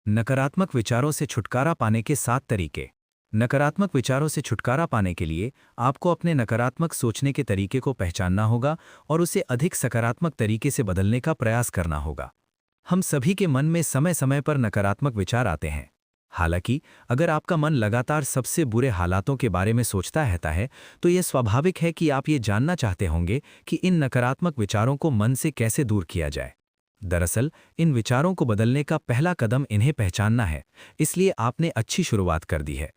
नकारात्मक विचारों से छुटकारा पाने के 7 तरीके। नकारात्मक विचारों से छुटकारा पाने के लिए आपको अपने नकारात्मक सोचने के तरीके को पहचानना होगा और उसे अधिक सकारात्मक तरीके से बदलने का प्रयास करना होगा। हम सभी के मन में समय समय पर नकारात्मक विचार आते हैं। हालांकि अगर आपका मन लगातार सबसे बुरे हालातों के बारे में सोचता रहता है, तो यह स्वाभाविक है कि आप ये जानना चाहते होंगे कि इन नकारात्मक विचारों को मन से कैसे दूर किया जाए। दरअसल इन विचारों को बदलने का पहला कदम इन्हें पहचानना है, इसलिए आपने अच्छी शुरुआत कर दी है।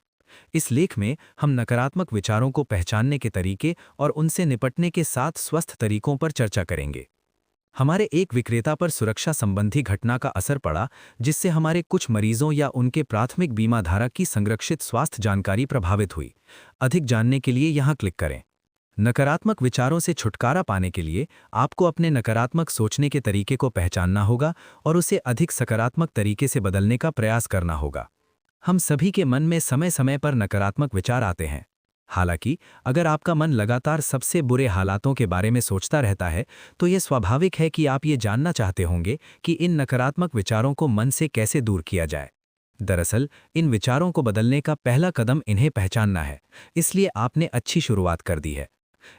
इस लेख में हम नकारात्मक विचारों को पहचानने के तरीके और उनसे निपटने के 7 स्वस्थ तरीकों पर चर्चा करेंगे। हमारे एक विक्रेता पर सुरक्षा संबंधी घटना का असर पड़ा, जिससे हमारे कुछ मरीजों या उनके प्राथमिक बीमा धारक की संरक्षित स्वास्थ्य जानकारी प्रभावित हुई। अधिक जानने के लिए यहाँ क्लिक करें। नकारात्मक विचारों से छुटकारा पाने के लिए आपको अपने नकारात्मक सोचने के तरीके को पहचानना होगा और उसे अधिक सकारात्मक तरीके से बदलने का प्रयास करना होगा। हम सभी के मन में समय समय पर नकारात्मक विचार आते हैं। हालांकि अगर आपका मन लगातार सबसे बुरे हालातों के बारे में सोचता रहता है, तो यह स्वाभाविक है कि आप ये जानना चाहते होंगे कि इन नकारात्मक विचारों को मन से कैसे दूर किया जाए। दरअसल इन विचारों को बदलने का पहला कदम इन्हें पहचानना है, इसलिए आपने अच्छी शुरुआत कर दी है।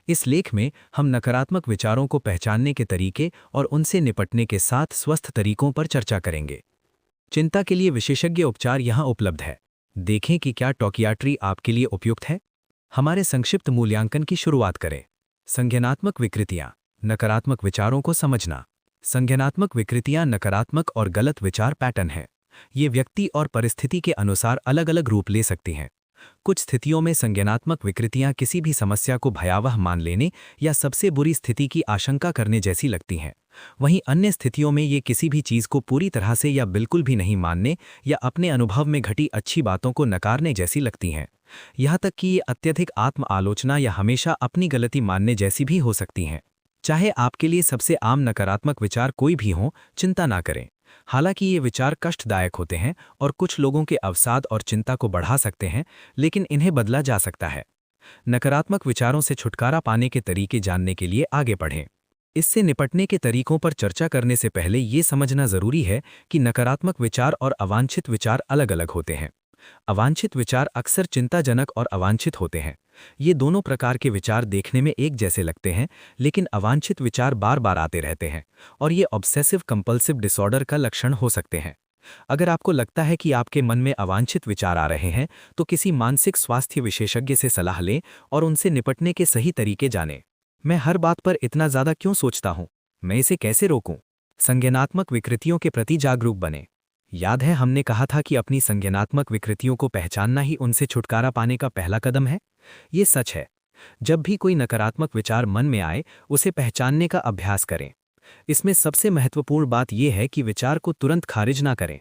इस लेख में हम नकारात्मक विचारों को पहचानने के तरीके और उनसे निपटने के 7 स्वस्थ तरीकों पर चर्चा करेंगे। चिंता के लिए विशेषज्ञ उपचार यहाँ उपलब्ध है। देखें कि क्या टोकियाट्री आपके लिए उपयुक्त है। हमारे संक्षिप्त मूल्यांकन की शुरुआत करें। संज्ञानात्मक विकृतियाँ, नकारात्मक विचारों को समझना। संज्ञानात्मक विकृतियाँ नकारात्मक और गलत विचार पैटर्न हैं। ये व्यक्ति और परिस्थिति के अनुसार अलग अलग रूप ले सकती हैं। कुछ स्थितियों में संज्ञानात्मक विकृतियां किसी भी समस्या को भयावह मान लेने या सबसे बुरी स्थिति की आशंका करने जैसी लगती हैं। वहीं अन्य स्थितियों में ये किसी भी चीज़ को पूरी तरह से या बिल्कुल भी नहीं मानने या अपने अनुभव में घटी अच्छी बातों को नकारने जैसी लगती हैं। यहाँ तक कि ये अत्यधिक आत्म आलोचना या हमेशा अपनी गलती मानने जैसी भी हो सकती हैं। चाहे आपके लिए सबसे आम नकारात्मक विचार कोई भी हो, चिंता ना करें। हालांकि ये विचार कष्टदायक होते हैं और कुछ लोगों के अवसाद और चिंता को बढ़ा सकते हैं, लेकिन इन्हें बदला जा सकता है। नकारात्मक विचारों से छुटकारा पाने के तरीके जानने के लिए आगे बढ़ें। इससे निपटने के तरीकों पर चर्चा करने से पहले ये समझना जरूरी है कि नकारात्मक विचार और अवांछित विचार अलग अलग होते हैं। अवांछित विचार अक्सर चिंताजनक और अवांछित होते हैं। ये दोनों प्रकार के विचार देखने में एक जैसे लगते हैं, लेकिन अवांछित विचार बार बार आते रहते हैं और ये ऑब्सेसिव कंपल्सिव डिसऑर्डर का लक्षण हो सकते हैं। अगर आपको लगता है कि आपके मन में अवांछित विचार आ रहे हैं, तो किसी मानसिक स्वास्थ्य विशेषज्ञ से सलाह लें और उनसे निपटने के सही तरीके जानें। मैं हर बात पर इतना ज़्यादा क्यों सोचता हूँ? मैं इसे कैसे रोकूं? संज्ञानात्मक विकृतियों के प्रति जागरूक बनें। याद है हमने कहा था कि अपनी संज्ञानात्मक विकृतियों को पहचानना ही उनसे छुटकारा पाने का पहला कदम है। ये सच है। जब भी कोई नकारात्मक विचार मन में आए, उसे पहचानने का अभ्यास करें। इसमें सबसे महत्वपूर्ण बात यह है कि विचार को तुरंत खारिज ना करें।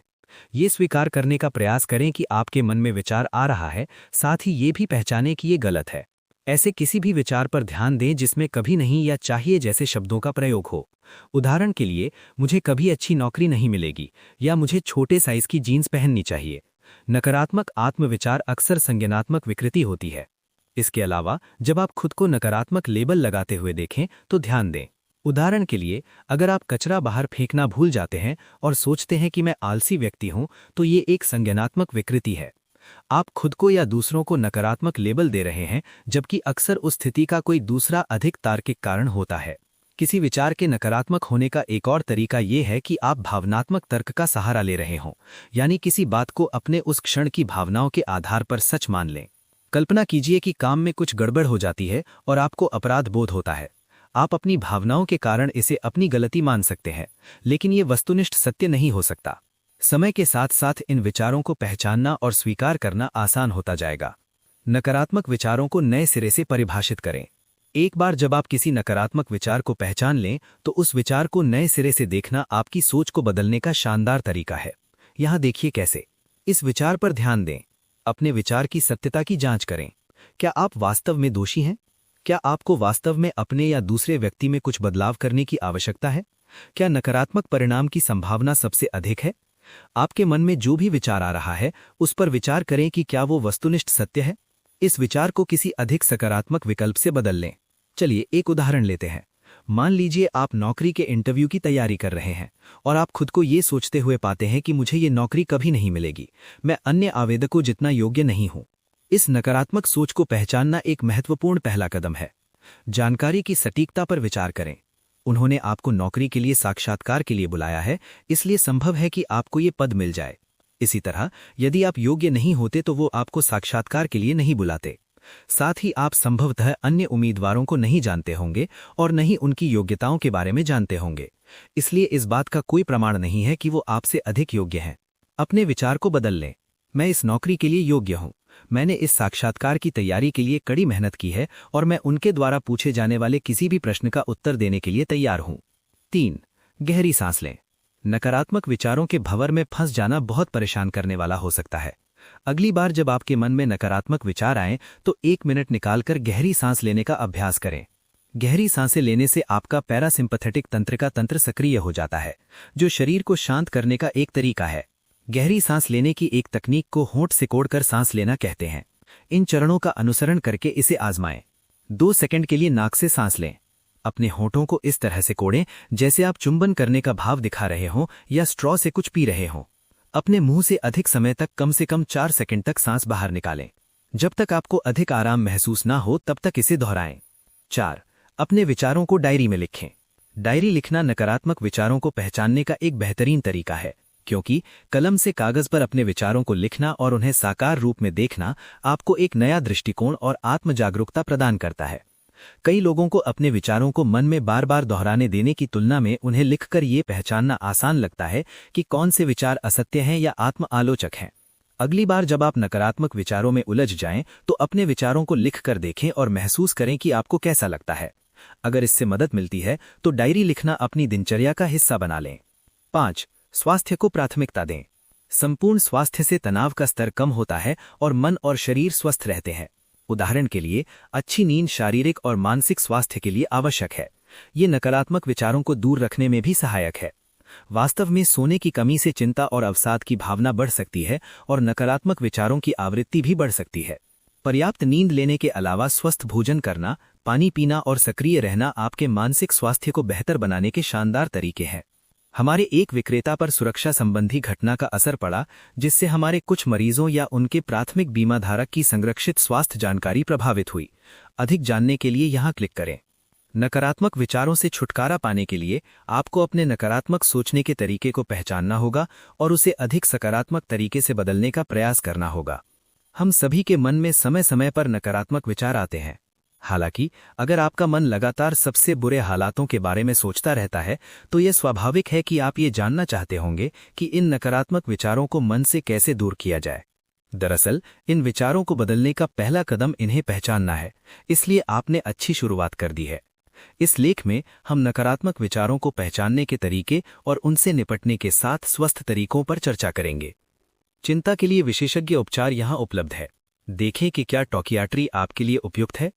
ये स्वीकार करने का प्रयास करें कि आपके मन में विचार आ रहा है, साथ ही ये भी पहचानें कि ये गलत है। ऐसे किसी भी विचार पर ध्यान दें जिसमें कभी नहीं या चाहिए जैसे शब्दों का प्रयोग हो। उदाहरण के लिए, मुझे कभी अच्छी नौकरी नहीं मिलेगी या मुझे छोटे साइज की जीन्स पहननी चाहिए। नकारात्मक आत्मविचार अक्सर संज्ञानात्मक विकृति होती है। इसके अलावा जब आप खुद को नकारात्मक लेबल लगाते हुए देखें तो ध्यान दें। उदाहरण के लिए, अगर आप कचरा बाहर फेंकना भूल जाते हैं और सोचते हैं कि मैं आलसी व्यक्ति हूं, तो ये एक संज्ञानात्मक विकृति है। आप खुद को या दूसरों को नकारात्मक लेबल दे रहे हैं, जबकि अक्सर उस स्थिति का कोई दूसरा अधिक तार्किक कारण होता है। किसी विचार के नकारात्मक होने का एक और तरीका ये है कि आप भावनात्मक तर्क का सहारा ले रहे हों, यानी किसी बात को अपने उस क्षण की भावनाओं के आधार पर सच मान लें। कल्पना कीजिए कि काम में कुछ गड़बड़ हो जाती है और आपको अपराध बोध होता है। आप अपनी भावनाओं के कारण इसे अपनी गलती मान सकते हैं, लेकिन ये वस्तुनिष्ठ सत्य नहीं हो सकता। समय के साथ साथ इन विचारों को पहचानना और स्वीकार करना आसान होता जाएगा। नकारात्मक विचारों को नए सिरे से परिभाषित करें। एक बार जब आप किसी नकारात्मक विचार को पहचान लें, तो उस विचार को नए सिरे से देखना आपकी सोच को बदलने का शानदार तरीका है। यहाँ देखिए कैसे। इस विचार पर ध्यान दें। अपने विचार की सत्यता की जांच करें। क्या आप वास्तव में दोषी हैं? क्या आपको वास्तव में अपने या दूसरे व्यक्ति में कुछ बदलाव करने की आवश्यकता है? क्या नकारात्मक परिणाम की संभावना सबसे अधिक है? आपके मन में जो भी विचार आ रहा है, उस पर विचार करें कि क्या वो वस्तुनिष्ठ सत्य है। इस विचार को किसी अधिक सकारात्मक विकल्प से बदल लें। चलिए एक उदाहरण लेते हैं। मान लीजिए आप नौकरी के इंटरव्यू की तैयारी कर रहे हैं और आप खुद को ये सोचते हुए पाते हैं कि मुझे ये नौकरी कभी नहीं मिलेगी, मैं अन्य आवेदकों जितना योग्य नहीं हूं। इस नकारात्मक सोच को पहचानना एक महत्वपूर्ण पहला कदम है। जानकारी की सटीकता पर विचार करें। उन्होंने आपको नौकरी के लिए साक्षात्कार के लिए बुलाया है, इसलिए संभव है कि आपको ये पद मिल जाए। इसी तरह यदि आप योग्य नहीं होते तो वो आपको साक्षात्कार के लिए नहीं बुलाते। साथ ही आप संभवतः अन्य उम्मीदवारों को नहीं जानते होंगे और न ही उनकी योग्यताओं के बारे में जानते होंगे, इसलिए इस बात का कोई प्रमाण नहीं है कि वो आपसे अधिक योग्य हैं। अपने विचार को बदल लें। मैं इस नौकरी के लिए योग्य हूं। मैंने इस साक्षात्कार की तैयारी के लिए कड़ी मेहनत की है और मैं उनके द्वारा पूछे जाने वाले किसी भी प्रश्न का उत्तर देने के लिए तैयार हूं। 3. गहरी सांस लें। नकारात्मक विचारों के भंवर में फंस जाना बहुत परेशान करने वाला हो सकता है। अगली बार जब आपके मन में नकारात्मक विचार आएं तो 1 मिनट निकालकर गहरी सांस लेने का अभ्यास करें। गहरी सांसें लेने से आपका पैरासिम्पैथेटिक तंत्रिका तंत्र सक्रिय हो जाता है, जो शरीर को शांत करने का एक तरीका है। गहरी सांस लेने की एक तकनीक को होंठ सिकोड़कर सांस लेना कहते हैं। इन चरणों का अनुसरण करके इसे आजमाएं। 2 सेकंड के लिए नाक से सांस लें। अपने होंठों को इस तरह से कोड़ें जैसे आप चुंबन करने का भाव दिखा रहे हों या स्ट्रॉ से कुछ पी रहे हों। अपने मुंह से अधिक समय तक कम से कम 4 सेकंड तक सांस बाहर निकालें। जब तक आपको अधिक आराम महसूस ना हो तब तक इसे दोहराएं। 4. अपने विचारों को डायरी में लिखें। डायरी लिखना नकारात्मक विचारों को पहचानने का एक बेहतरीन तरीका है, क्योंकि कलम से कागज पर अपने विचारों को लिखना और उन्हें साकार रूप में देखना आपको एक नया दृष्टिकोण और आत्म जागरूकता प्रदान करता है। कई लोगों को अपने विचारों को मन में बार बार दोहराने देने की तुलना में उन्हें लिखकर ये पहचानना आसान लगता है कि कौन से विचार असत्य हैं या आत्म आलोचक हैं। अगली बार जब आप नकारात्मक विचारों में उलझ जाएं तो अपने विचारों को लिखकर देखें और महसूस करें कि आपको कैसा लगता है। अगर इससे मदद मिलती है तो डायरी लिखना अपनी दिनचर्या का हिस्सा बना लें। 5. स्वास्थ्य को प्राथमिकता दें। संपूर्ण स्वास्थ्य से तनाव का स्तर कम होता है और मन और शरीर स्वस्थ रहते हैं। उदाहरण के लिए, अच्छी नींद शारीरिक और मानसिक स्वास्थ्य के लिए आवश्यक है। ये नकारात्मक विचारों को दूर रखने में भी सहायक है। वास्तव में सोने की कमी से चिंता और अवसाद की भावना बढ़ सकती है और नकारात्मक विचारों की आवृत्ति भी बढ़ सकती है। पर्याप्त नींद लेने के अलावा स्वस्थ भोजन करना, पानी पीना और सक्रिय रहना आपके मानसिक स्वास्थ्य को बेहतर बनाने के शानदार तरीके हैं। हमारे एक विक्रेता पर सुरक्षा संबंधी घटना का असर पड़ा, जिससे हमारे कुछ मरीजों या उनके प्राथमिक बीमा धारक की संरक्षित स्वास्थ्य जानकारी प्रभावित हुई। अधिक जानने के लिए यहाँ क्लिक करें। नकारात्मक विचारों से छुटकारा पाने के लिए आपको अपने नकारात्मक सोचने के तरीके को पहचानना होगा और उसे अधिक सकारात्मक तरीके से बदलने का प्रयास करना होगा। हम सभी के मन में समय समय पर नकारात्मक विचार आते हैं। हालांकि अगर आपका मन लगातार सबसे बुरे हालातों के बारे में सोचता रहता है तो यह स्वाभाविक है कि आप ये जानना चाहते होंगे कि इन नकारात्मक विचारों को मन से कैसे दूर किया जाए। दरअसल इन विचारों को बदलने का पहला कदम इन्हें पहचानना है, इसलिए आपने अच्छी शुरुआत कर दी है। इस लेख में हम नकारात्मक विचारों को पहचानने के तरीके और उनसे निपटने के साथ स्वस्थ तरीकों पर चर्चा करेंगे। चिंता के लिए विशेषज्ञ उपचार यहाँ उपलब्ध है। देखें कि क्या टॉकियाट्री आपके लिए उपयुक्त है।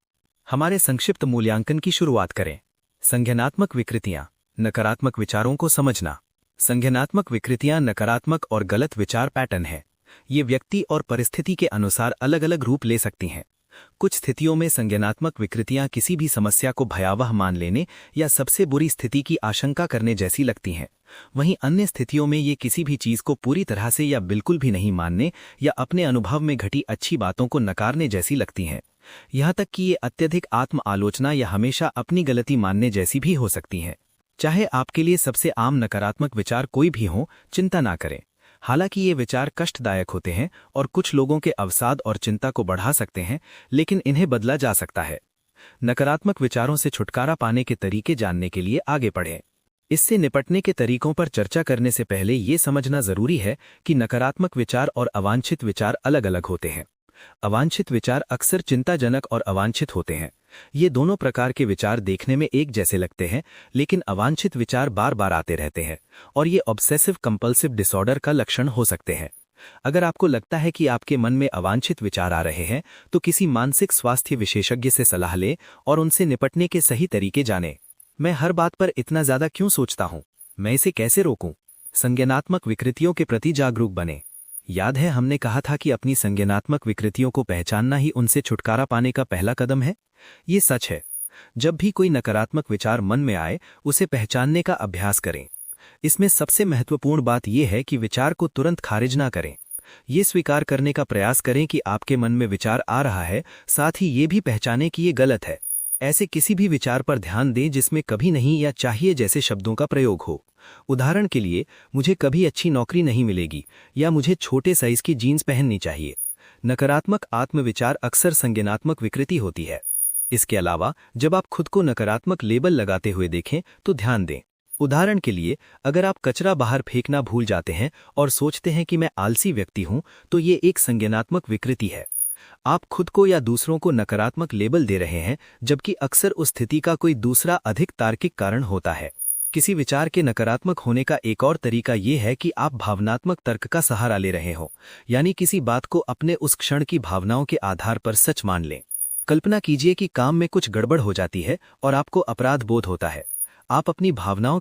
हमारे संक्षिप्त मूल्यांकन की शुरुआत करें। संज्ञानात्मक विकृतियां, नकारात्मक विचारों को समझना। संज्ञानात्मक विकृतियां नकारात्मक और गलत विचार पैटर्न है। ये व्यक्ति और परिस्थिति के अनुसार अलग अलग रूप ले सकती हैं। कुछ स्थितियों में संज्ञानात्मक विकृतियां किसी भी समस्या को भयावह मान लेने या सबसे बुरी स्थिति की आशंका करने जैसी लगती हैं। वहीं अन्य स्थितियों में ये किसी भी चीज को पूरी तरह से या बिल्कुल भी नहीं मानने या अपने अनुभव में घटी अच्छी बातों को नकारने जैसी लगती हैं। यहाँ तक कि ये अत्यधिक आत्म आलोचना या हमेशा अपनी गलती मानने जैसी भी हो सकती हैं। चाहे आपके लिए सबसे आम नकारात्मक विचार कोई भी हो, चिंता ना करें। हालांकि ये विचार कष्टदायक होते हैं और कुछ लोगों के अवसाद और चिंता को बढ़ा सकते हैं, लेकिन इन्हें बदला जा सकता है। नकारात्मक विचारों से छुटकारा पाने के तरीके जानने के लिए आगे बढ़ें। इससे निपटने के तरीकों पर चर्चा करने से पहले ये समझना जरूरी है कि नकारात्मक विचार और अवांछित विचार अलग अलग होते हैं। अवांछित विचार अक्सर चिंताजनक और अवांछित होते हैं। ये दोनों प्रकार के विचार देखने में एक जैसे लगते हैं, लेकिन अवांछित विचार बार बार आते रहते हैं और ये ऑब्सेसिव कंपल्सिव डिसऑर्डर का लक्षण हो सकते हैं। अगर आपको लगता है कि आपके मन में अवांछित विचार आ रहे हैं तो किसी मानसिक स्वास्थ्य विशेषज्ञ से सलाह लें और उनसे निपटने के सही तरीके जानें। मैं हर बात पर इतना ज्यादा क्यों सोचता हूँ, मैं इसे कैसे रोकूं? संज्ञानात्मक विकृतियों के प्रति जागरूक बने। याद है हमने कहा था कि अपनी संज्ञानात्मक विकृतियों को पहचानना ही उनसे छुटकारा पाने का पहला कदम है। ये सच है। जब भी कोई नकारात्मक विचार मन में आए, उसे पहचानने का अभ्यास करें। इसमें सबसे महत्वपूर्ण बात यह है कि विचार को तुरंत खारिज ना करें। ये स्वीकार करने का प्रयास करें कि आपके मन में विचार आ रहा है, साथ ही ये भी पहचानें कि ये गलत है। ऐसे किसी भी विचार पर ध्यान दें जिसमें कभी नहीं या चाहिए जैसे शब्दों का प्रयोग हो। उदाहरण के लिए, मुझे कभी अच्छी नौकरी नहीं मिलेगी या मुझे छोटे साइज की जीन्स पहननी चाहिए। नकारात्मक आत्मविचार अक्सर संज्ञानात्मक विकृति होती है। इसके अलावा जब आप खुद को नकारात्मक लेबल लगाते हुए देखें तो ध्यान दें। उदाहरण के लिए, अगर आप कचरा बाहर फेंकना भूल जाते हैं और सोचते हैं कि मैं आलसी व्यक्ति हूं, तो ये एक संज्ञानात्मक विकृति है। आप खुद को या दूसरों को नकारात्मक लेबल दे रहे हैं, जबकि अक्सर उस स्थिति का कोई दूसरा अधिक तार्किक कारण होता है। किसी विचार के नकारात्मक होने का एक और तरीका यह है कि आप भावनात्मक तर्क का सहारा ले रहे हो, यानी किसी बात को अपने उस क्षण की भावनाओं के आधार पर सच मान लें। कल्पना कीजिए कि काम में कुछ गड़बड़ हो जाती है और आपको अपराध बोध होता है। आप अपनी भावनाओं